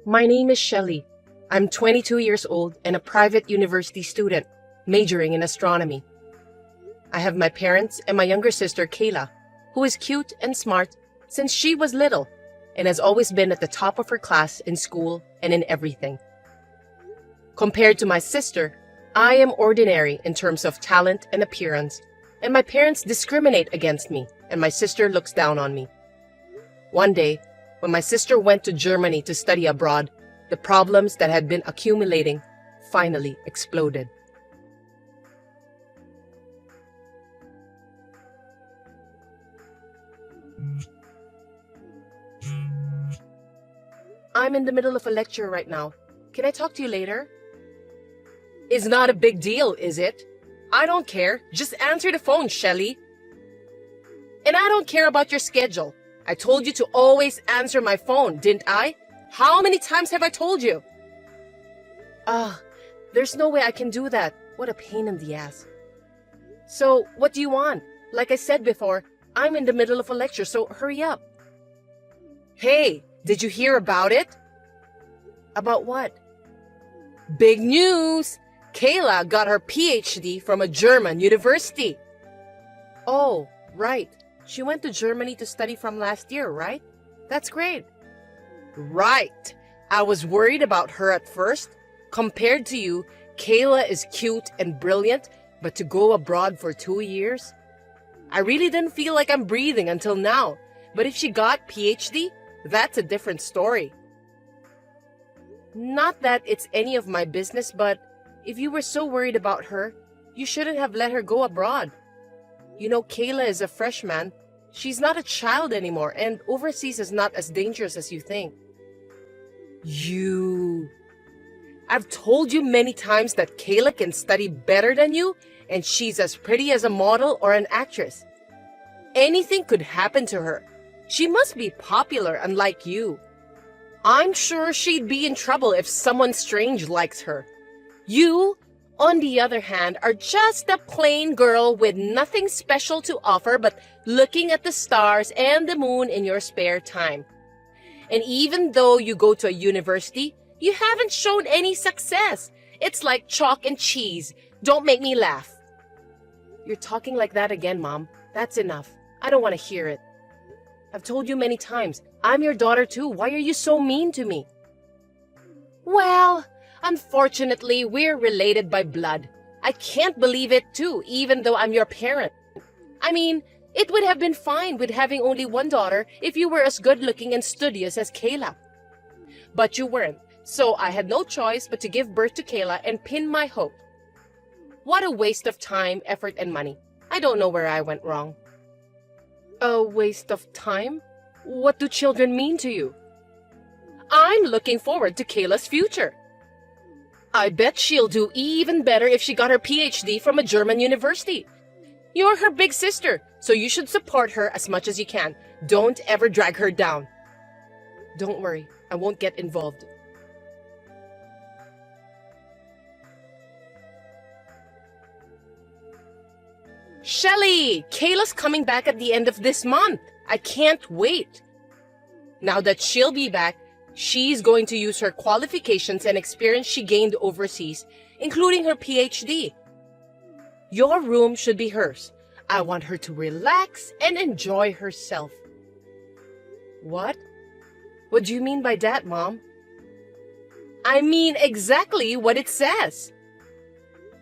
My name is Shelley. I'm 22 years old and a private university student, majoring in astronomy. I have my parents and my younger sister, Kayla, who is cute and smart since she was little and has always been at the top of her class in school and in everything. Compared to my sister, I am ordinary in terms of talent and appearance, and my parents discriminate against me, and my sister looks down on me. One day, when my sister went to Germany to study abroad, the problems that had been accumulating finally exploded. I'm in the middle of a lecture right now. Can I talk to you later? It's not a big deal, is it? I don't care. Just answer the phone, Shelley. And I don't care about your schedule. I told you to always answer my phone, didn't I? How many times have I told you? There's no way I can do that. What a pain in the ass. So, what do you want? Like I said before, I'm in the middle of a lecture, so hurry up. Hey, did you hear about it? About what? Big news! Kayla got her PhD from a German university. Oh, right. She went to Germany to study from last year, right? That's great. Right. I was worried about her at first. Compared to you, Kayla is cute and brilliant, but to go abroad for 2 years? I really didn't feel like I'm breathing until now. But if she got PhD, that's a different story. Not that it's any of my business, but if you were so worried about her, you shouldn't have let her go abroad. You know, Kayla is a freshman. She's not a child anymore, and overseas is not as dangerous as you think. I've told you many times that Kayla can study better than you, and she's as pretty as a model or an actress. Anything could happen to her. She must be popular, unlike you. I'm sure she'd be in trouble if someone strange likes her. You, on the other hand, are just a plain girl with nothing special to offer but looking at the stars and the moon in your spare time. And even though you go to a university, you haven't shown any success. It's like chalk and cheese. Don't make me laugh. You're talking like that again, Mom. That's enough. I don't want to hear it. I've told you many times, I'm your daughter too. Why are you so mean to me? Well, unfortunately, we're related by blood. I can't believe it too, even though I'm your parent. I mean, it would have been fine with having only one daughter if you were as good-looking and studious as Kayla. But you weren't, so I had no choice but to give birth to Kayla and pin my hope. What a waste of time, effort, and money. I don't know where I went wrong. A waste of time? What do children mean to you? I'm looking forward to Kayla's future. I bet she'll do even better if she got her PhD from a German university. You're her big sister, so you should support her as much as you can. Don't ever drag her down. Don't worry, I won't get involved. Shelley, Kayla's coming back at the end of this month. I can't wait. Now that she'll be back, she's going to use her qualifications and experience she gained overseas, including her PhD. Your room should be hers. I want her to relax and enjoy herself. What? What do you mean by that, Mom? I mean exactly what it says.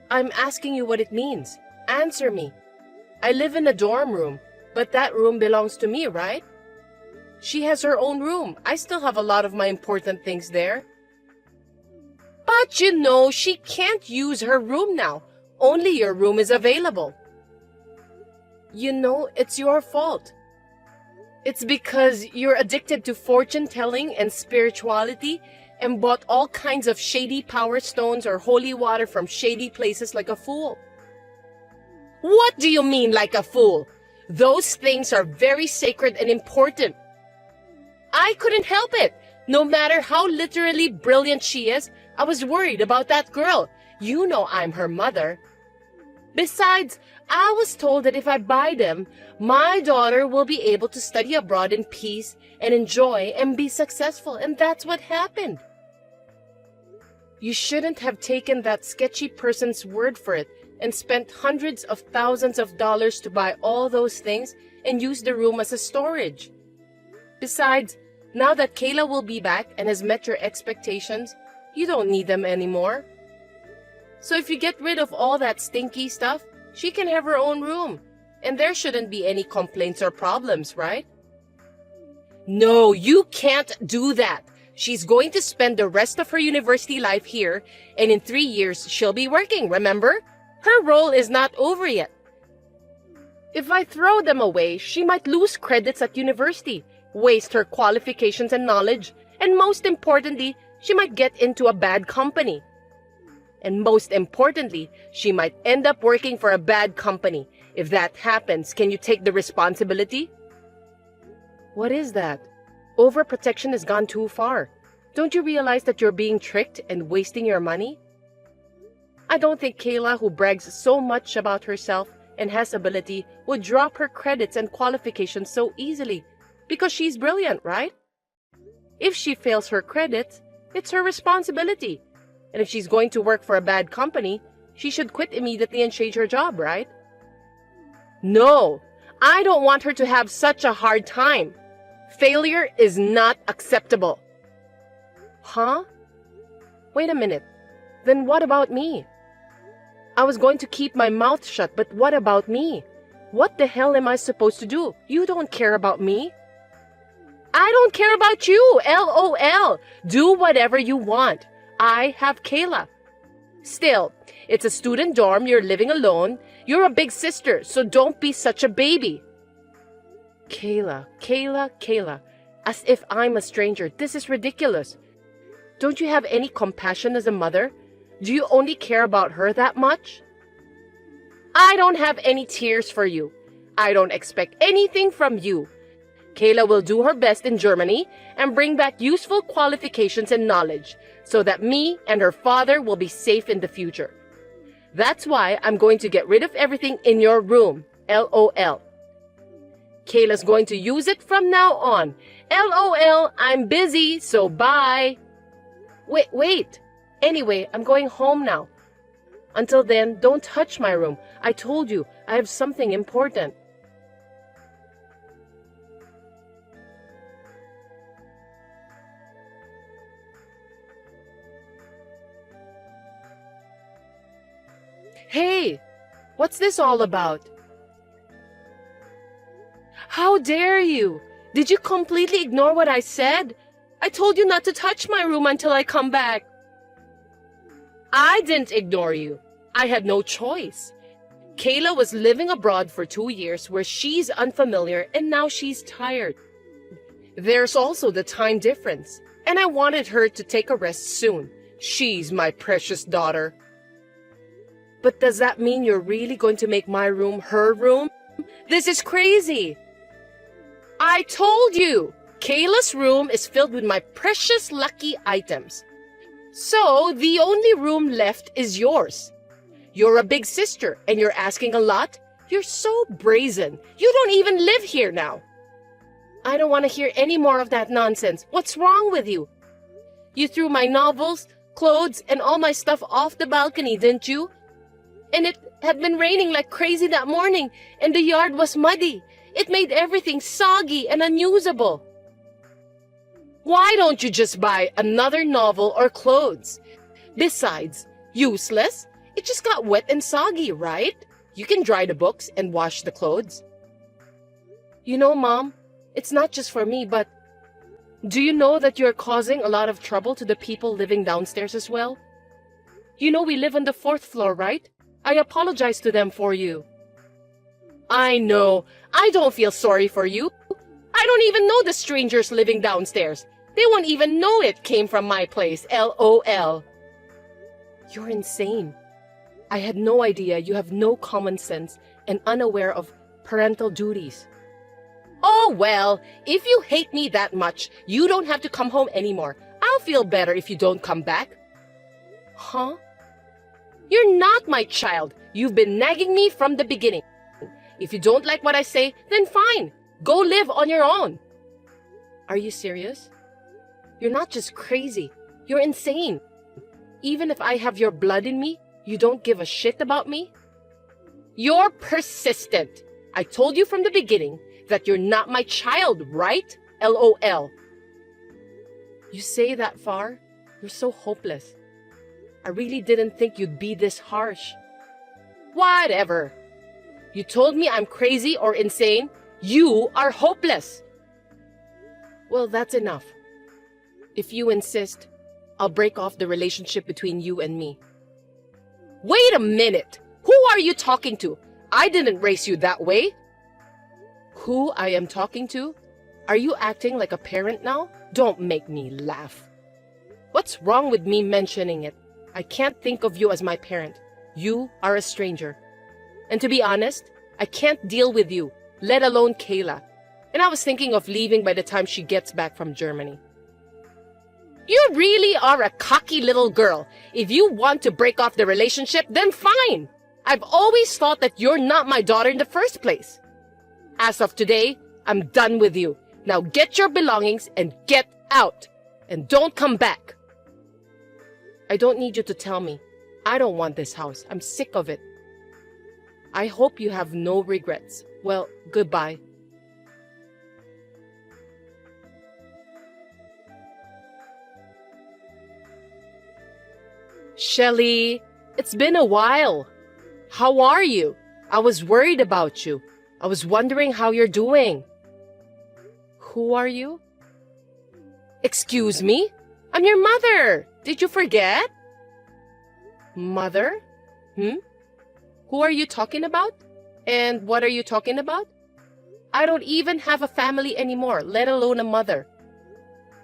I'm asking you what it means. Answer me. I live in a dorm room, but that room belongs to me, right? She has her own room. I still have a lot of my important things there. But you know, she can't use her room now. Only your room is available. You know, it's your fault. It's because you're addicted to fortune-telling and spirituality and bought all kinds of shady power stones or holy water from shady places like a fool. What do you mean like a fool? Those things are very sacred and important. I couldn't help it. No matter how literally brilliant she is, I was worried about that girl. You know I'm her mother. Besides, I was told that if I buy them, my daughter will be able to study abroad in peace and enjoy and be successful, and that's what happened. You shouldn't have taken that sketchy person's word for it and spent hundreds of thousands of dollars to buy all those things and use the room as a storage. Besides, now that Kayla will be back and has met your expectations, you don't need them anymore. So if you get rid of all that stinky stuff, she can have her own room, and there shouldn't be any complaints or problems, right? No, you can't do that. She's going to spend the rest of her university life here, and in 3 years, she'll be working, remember? Her role is not over yet. If I throw them away, she might lose credits at university, waste her qualifications and knowledge, and most importantly, she might get into a bad company. And most importantly, she might end up working for a bad company. If that happens, can you take the responsibility? What is that? Overprotection has gone too far. Don't you realize that you're being tricked and wasting your money? I don't think Kayla, who brags so much about herself and has ability, would drop her credits and qualifications so easily, because she's brilliant, right? If she fails her credits, it's her responsibility. And if she's going to work for a bad company, she should quit immediately and change her job, right? No, I don't want her to have such a hard time. Failure is not acceptable. Huh? Wait a minute. Then what about me? I was going to keep my mouth shut, but what about me? What the hell am I supposed to do? You don't care about me. I don't care about you, LOL. Do whatever you want. I have Kayla. Still, it's a student dorm, you're living alone. You're a big sister, so don't be such a baby. Kayla, as if I'm a stranger. This is ridiculous. Don't you have any compassion as a mother? Do you only care about her that much? I don't have any tears for you. I don't expect anything from you. Kayla will do her best in Germany and bring back useful qualifications and knowledge so that me and her father will be safe in the future. That's why I'm going to get rid of everything in your room. LOL. Kayla's going to use it from now on. LOL, I'm busy, so bye. Wait. Anyway, I'm going home now. Until then, don't touch my room. I told you, I have something important. Hey, what's this all about? How dare you? Did you completely ignore what I said? I told you not to touch my room until I come back. I didn't ignore you. I had no choice. Kayla was living abroad for 2 years where she's unfamiliar and now she's tired. There's also the time difference, and I wanted her to take a rest soon. She's my precious daughter. But does that mean you're really going to make my room her room? This is crazy. I told you, Kayla's room is filled with my precious lucky items. So the only room left is yours. You're a big sister and you're asking a lot. You're so brazen. You don't even live here now. I don't want to hear any more of that nonsense. What's wrong with you? You threw my novels, clothes, and all my stuff off the balcony, didn't you? And it had been raining like crazy that morning, and the yard was muddy. It made everything soggy and unusable. Why don't you just buy another novel or clothes? Besides, useless? It just got wet and soggy, right? You can dry the books and wash the clothes. You know, Mom, it's not just for me, but do you know that you're causing a lot of trouble to the people living downstairs as well? You know we live on the 4th floor, right? I apologize to them for you. I know. I don't feel sorry for you. I don't even know the strangers living downstairs. They won't even know it came from my place. LOL. You're insane. I had no idea you have no common sense and unaware of parental duties. Oh, well, if you hate me that much, you don't have to come home anymore. I'll feel better if you don't come back. Huh? You're not my child. You've been nagging me from the beginning. If you don't like what I say, then fine. Go live on your own. Are you serious? You're not just crazy. You're insane. Even if I have your blood in me, you don't give a shit about me? You're persistent. I told you from the beginning that you're not my child, right? LOL. You say that far? You're so hopeless. I really didn't think you'd be this harsh. Whatever. You told me I'm crazy or insane. You are hopeless. Well, that's enough. If you insist, I'll break off the relationship between you and me. Wait a minute! Who are you talking to? I didn't raise you that way. Who I am talking to? Are you acting like a parent now? Don't make me laugh. What's wrong with me mentioning it? I can't think of you as my parent. You are a stranger. And to be honest, I can't deal with you, let alone Kayla. And I was thinking of leaving by the time she gets back from Germany. You really are a cocky little girl. If you want to break off the relationship, then fine. I've always thought that you're not my daughter in the first place. As of today, I'm done with you. Now get your belongings and get out. And don't come back. I don't need you to tell me. I don't want this house. I'm sick of it. I hope you have no regrets. Well, goodbye. Shelly, it's been a while. How are you? I was worried about you. I was wondering how you're doing. Who are you? Excuse me? I'm your mother. Did you forget? Mother? Who are you talking about? And what are you talking about? I don't even have a family anymore, let alone a mother.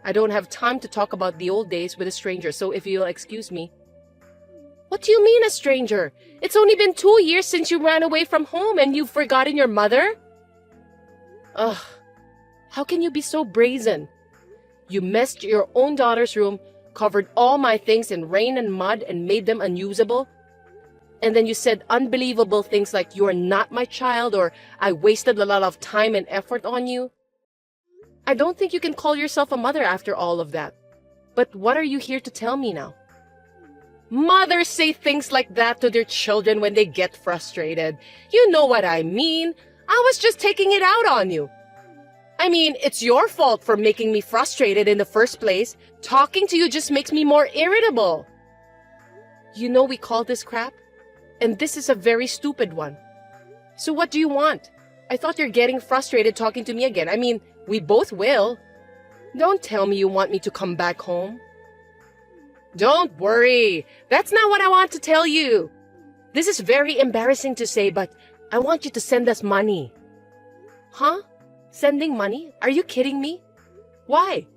I don't have time to talk about the old days with a stranger, so if you'll excuse me. What do you mean a stranger? It's only been 2 years since you ran away from home and you've forgotten your mother? Ugh, how can you be so brazen? You messed your own daughter's room, covered all my things in rain and mud and made them unusable. And then you said unbelievable things like you are not my child or I wasted a lot of time and effort on you. I don't think you can call yourself a mother after all of that. But what are you here to tell me now? Mothers say things like that to their children when they get frustrated. You know what I mean. I was just taking it out on you. I mean, it's your fault for making me frustrated in the first place. Talking to you just makes me more irritable. You know we call this crap? And this is a very stupid one. So what do you want? I thought you're getting frustrated talking to me again. I mean, we both will. Don't tell me you want me to come back home. Don't worry. That's not what I want to tell you. This is very embarrassing to say, but I want you to send us money. Huh? Sending money? Are you kidding me? Why?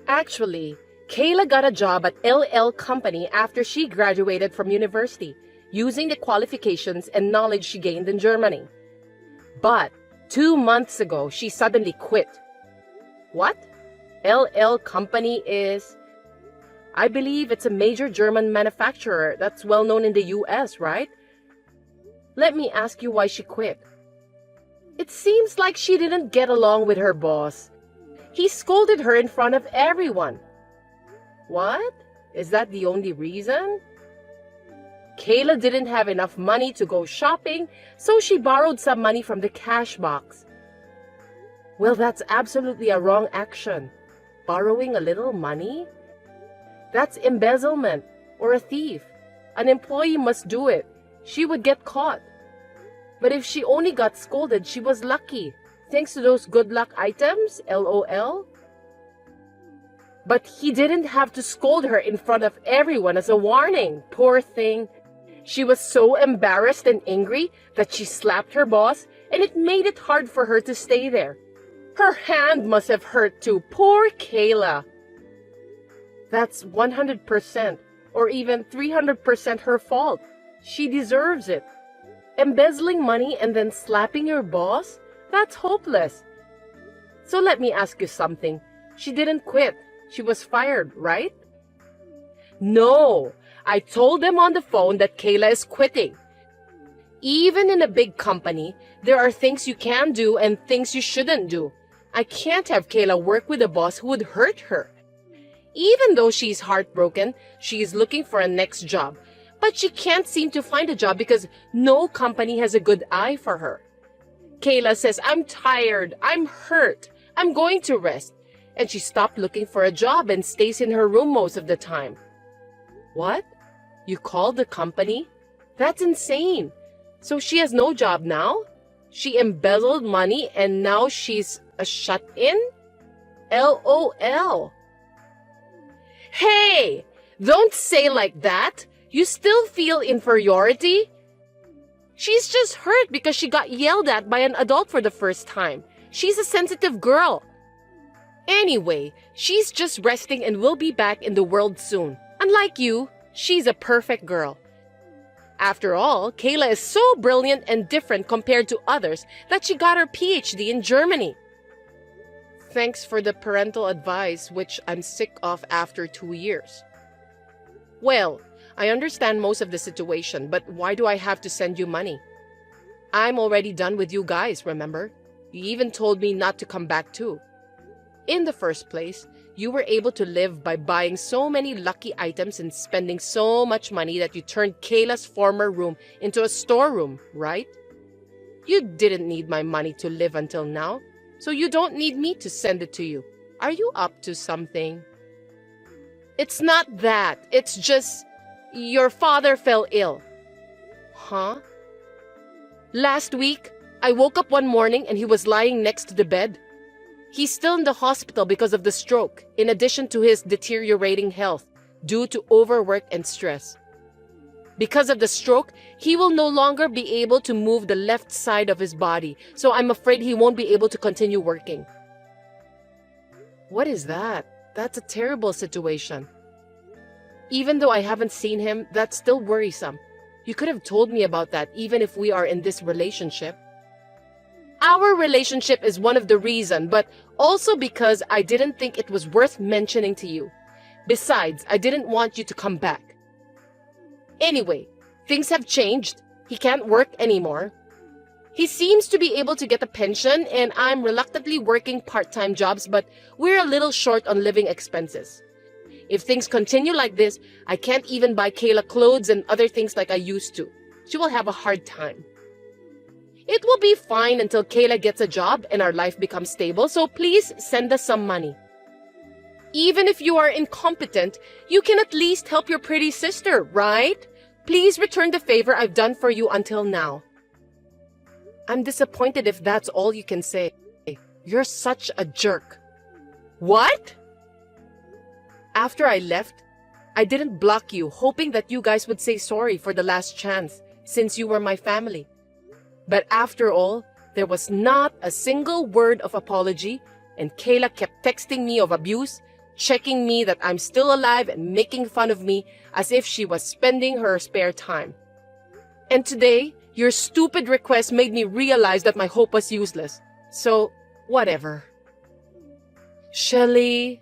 Actually, Kayla got a job at LL Company after she graduated from university, using the qualifications and knowledge she gained in Germany. But 2 months ago, she suddenly quit. What? LL Company is... I believe it's a major German manufacturer that's well known in the US, right? Let me ask you why she quit. It seems like she didn't get along with her boss. He scolded her in front of everyone. What? Is that the only reason? Kayla didn't have enough money to go shopping, so she borrowed some money from the cash box. Well, that's absolutely a wrong action. Borrowing a little money? That's embezzlement or a thief. An employee must do it. She would get caught. But if she only got scolded, she was lucky. Thanks to those good luck items, LOL. But he didn't have to scold her in front of everyone as a warning. Poor thing. She was so embarrassed and angry that she slapped her boss, and it made it hard for her to stay there. Her hand must have hurt too. Poor Kayla. That's 100% or even 300% her fault. She deserves it. Embezzling money and then slapping your boss? That's hopeless. So let me ask you something. She didn't quit. She was fired, right? No, I told them on the phone that Kayla is quitting. Even in a big company, there are things you can do and things you shouldn't do. I can't have Kayla work with a boss who would hurt her. Even though she's heartbroken, she is looking for a next job. But she can't seem to find a job because no company has a good eye for her. Kayla says, I'm tired, I'm hurt, I'm going to rest. And she stopped looking for a job and stays in her room most of the time. What? You called the company? That's insane. So she has no job now? She embezzled money and now she's a shut-in? LOL. Hey! Don't say like that. You still feel inferiority? She's just hurt because she got yelled at by an adult for the first time. She's a sensitive girl. Anyway, she's just resting and will be back in the world soon. Unlike you, she's a perfect girl. After all, Kayla is so brilliant and different compared to others that she got her PhD in Germany. Thanks for the parental advice, which I'm sick of after 2 years. Well, I understand most of the situation, but why do I have to send you money? I'm already done with you guys, remember? You even told me not to come back too. In the first place, you were able to live by buying so many lucky items and spending so much money that you turned Kayla's former room into a storeroom, right? You didn't need my money to live until now, so you don't need me to send it to you. Are you up to something? It's not that. It's just your father fell ill. Huh? Last week, I woke up one morning and he was lying next to the bed. He's still in the hospital because of the stroke, in addition to his deteriorating health due to overwork and stress. Because of the stroke, he will no longer be able to move the left side of his body, so I'm afraid he won't be able to continue working. What is that? That's a terrible situation. Even though I haven't seen him, that's still worrisome. You could have told me about that even if we are in this relationship. Our relationship is one of the reasons, but also because I didn't think it was worth mentioning to you. Besides, I didn't want you to come back. Anyway, things have changed. He can't work anymore. He seems to be able to get a pension, and I'm reluctantly working part-time jobs, but we're a little short on living expenses. If things continue like this, I can't even buy Kayla clothes and other things like I used to. She will have a hard time. It will be fine until Kayla gets a job and our life becomes stable, so please send us some money. Even if you are incompetent, you can at least help your pretty sister, right? Please return the favor I've done for you until now. I'm disappointed if that's all you can say. You're such a jerk. What? After I left, I didn't block you, hoping that you guys would say sorry for the last chance, since you were my family. But after all, there was not a single word of apology, and Kayla kept texting me of abuse, checking me that I'm still alive and making fun of me as if she was spending her spare time. And today, your stupid request made me realize that my hope was useless. So, whatever. Shelly,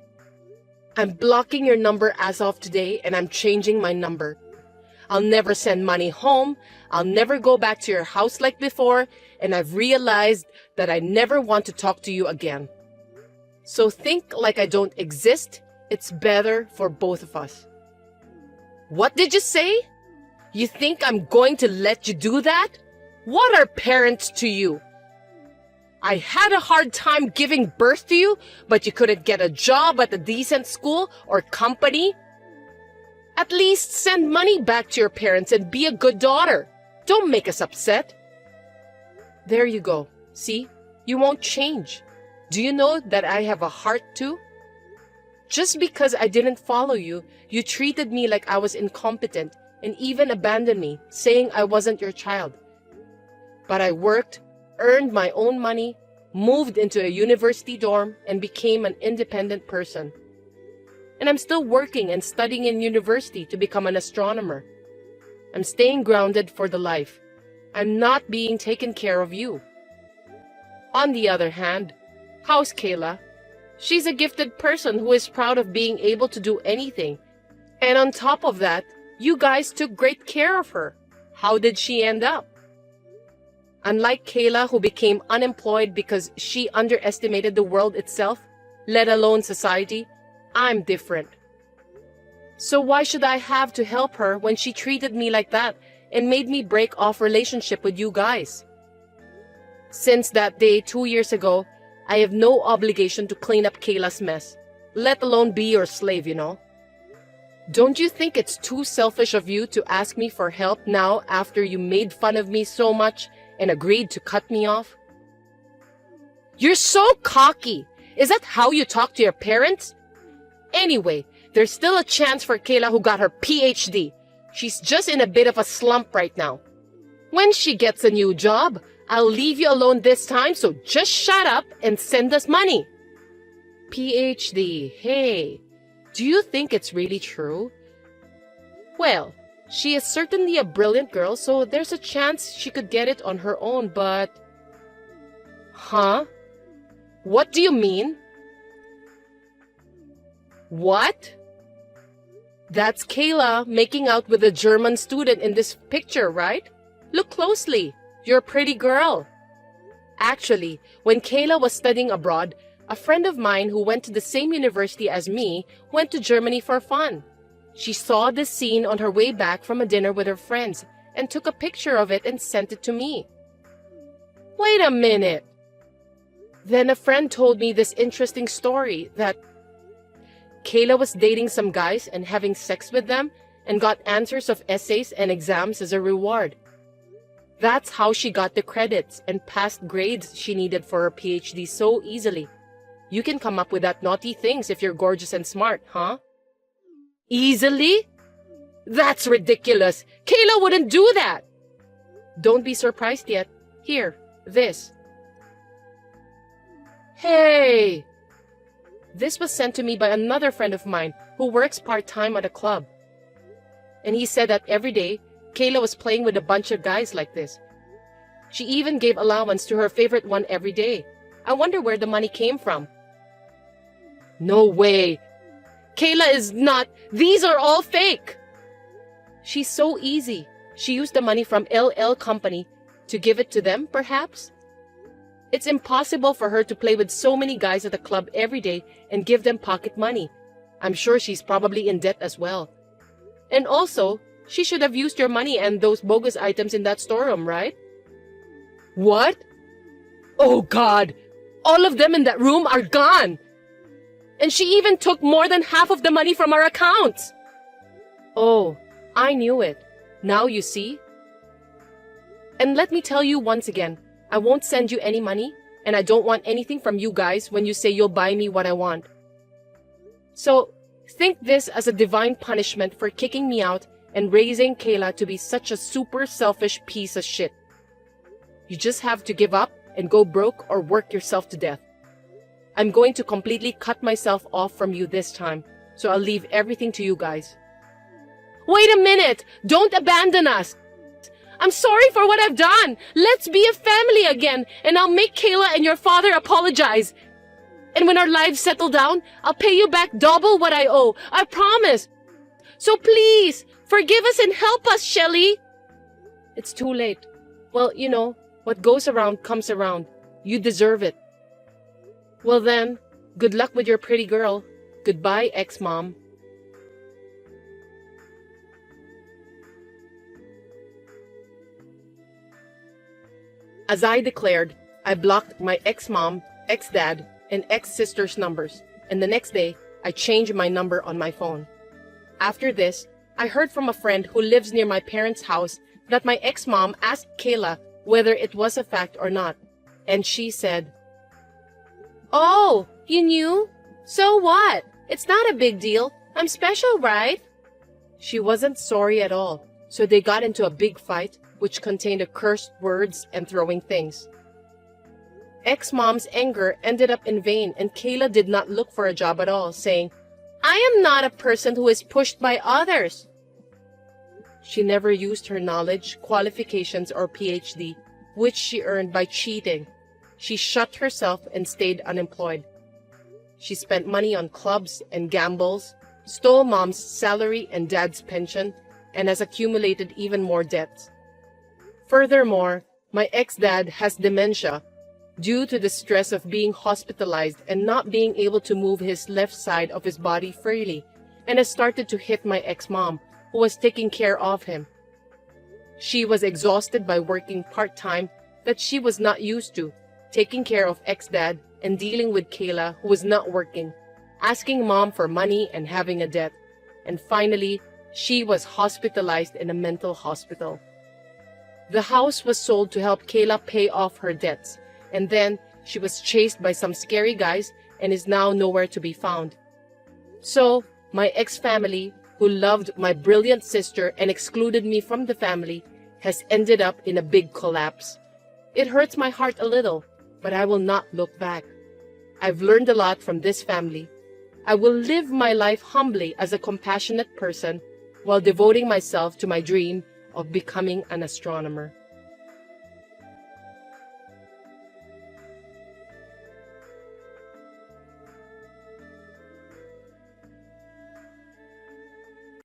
I'm blocking your number as of today, and I'm changing my number. I'll never send money home, I'll never go back to your house like before, and I've realized that I never want to talk to you again. So think like I don't exist. It's better for both of us. What did you say? You think I'm going to let you do that? What are parents to you? I had a hard time giving birth to you, but you couldn't get a job at a decent school or company? At least send money back to your parents and be a good daughter. Don't make us upset. There you go. See? You won't change. Do you know that I have a heart too? Just because I didn't follow you, you treated me like I was incompetent and even abandoned me, saying I wasn't your child. But I worked, earned my own money, moved into a university dorm, and became an independent person. And I'm still working and studying in university to become an astronomer. I'm staying grounded for the life. I'm not being taken care of you. On the other hand, how's Kayla? She's a gifted person who is proud of being able to do anything. And on top of that, You guys took great care of her. How did she end up? Unlike Kayla, who became unemployed because she underestimated the world itself, let alone society, I'm different. So why should I have to help her when she treated me like that and made me break off relationship with you guys? Since that day 2 years ago, I have no obligation to clean up Kayla's mess, let alone be your slave, you know? Don't you think it's too selfish of you to ask me for help now after you made fun of me so much and agreed to cut me off? You're so cocky. Is that how you talk to your parents? Anyway, there's still a chance for Kayla who got her PhD. She's just in a bit of a slump right now. When she gets a new job, I'll leave you alone this time, so just shut up and send us money. PhD, hey, do you think it's really true? Well, she is certainly a brilliant girl, so there's a chance she could get it on her own, but... Huh? What do you mean? What? That's Kayla making out with a German student in this picture, right? Look closely. You're a pretty girl. Actually, when Kayla was studying abroad, a friend of mine who went to the same university as me went to Germany for fun. She saw this scene on her way back from a dinner with her friends and took a picture of it and sent it to me. Wait a minute. Then a friend told me this interesting story that Kayla was dating some guys and having sex with them and got answers of essays and exams as a reward. That's how she got the credits and passed grades she needed for her PhD so easily. You can come up with that naughty things if you're gorgeous and smart, huh? Easily? That's ridiculous. Kayla wouldn't do that. Don't be surprised yet. Here, this. Hey! This was sent to me by another friend of mine who works part-time at a club. And he said that every day, Kayla was playing with a bunch of guys like this. She even gave allowance to her favorite one every day. I wonder where the money came from. No way! Kayla is not. These are all fake! She's so easy. She used the money from LL Company to give it to them, perhaps? It's impossible for her to play with so many guys at the club every day and give them pocket money. I'm sure she's probably in debt as well. And also, she should have used your money and those bogus items in that storeroom, right? What? Oh God! All of them in that room are gone! And she even took more than half of the money from our accounts! Oh, I knew it. Now you see? And let me tell you once again, I won't send you any money, and I don't want anything from you guys when you say you'll buy me what I want. So, think this as a divine punishment for kicking me out and raising Kayla to be such a super selfish piece of shit. You just have to give up and go broke or work yourself to death. I'm going to completely cut myself off from you this time, so I'll leave everything to you guys. Wait a minute! Don't abandon us! I'm sorry for what I've done! Let's be a family again, and I'll make Kayla and your father apologize. And when our lives settle down, I'll pay you back double what I owe. I promise! So please, forgive us and help us, Shelly! It's too late. Well, you know, what goes around comes around. You deserve it. Well then, good luck with your pretty girl. Goodbye, ex-mom. As I declared, I blocked my ex-mom, ex-dad, and ex-sister's numbers, and the next day, I changed my number on my phone. After this, I heard from a friend who lives near my parents' house that my ex-mom asked Kayla whether it was a fact or not, and she said, "Oh, you knew? So what? It's not a big deal. I'm special, right?" She wasn't sorry at all, so they got into a big fight, which contained cursed words and throwing things. Ex-mom's anger ended up in vain, and Kayla did not look for a job at all, saying, "I am not a person who is pushed by others." She never used her knowledge, qualifications, or PhD, which she earned by cheating. She shut herself and stayed unemployed. She spent money on clubs and gambles, stole mom's salary and dad's pension, and has accumulated even more debts. Furthermore, my ex-dad has dementia due to the stress of being hospitalized and not being able to move his left side of his body freely, and has started to hit my ex-mom, who was taking care of him. She was exhausted by working part-time that she was not used to, taking care of ex-dad and dealing with Kayla, who was not working, asking mom for money and having a debt. And finally, she was hospitalized in a mental hospital. The house was sold to help Kayla pay off her debts, and then she was chased by some scary guys and is now nowhere to be found. So, my ex-family, who loved my brilliant sister and excluded me from the family, has ended up in a big collapse. It hurts my heart a little, but I will not look back. I've learned a lot from this family. I will live my life humbly as a compassionate person while devoting myself to my dream of becoming an astronomer.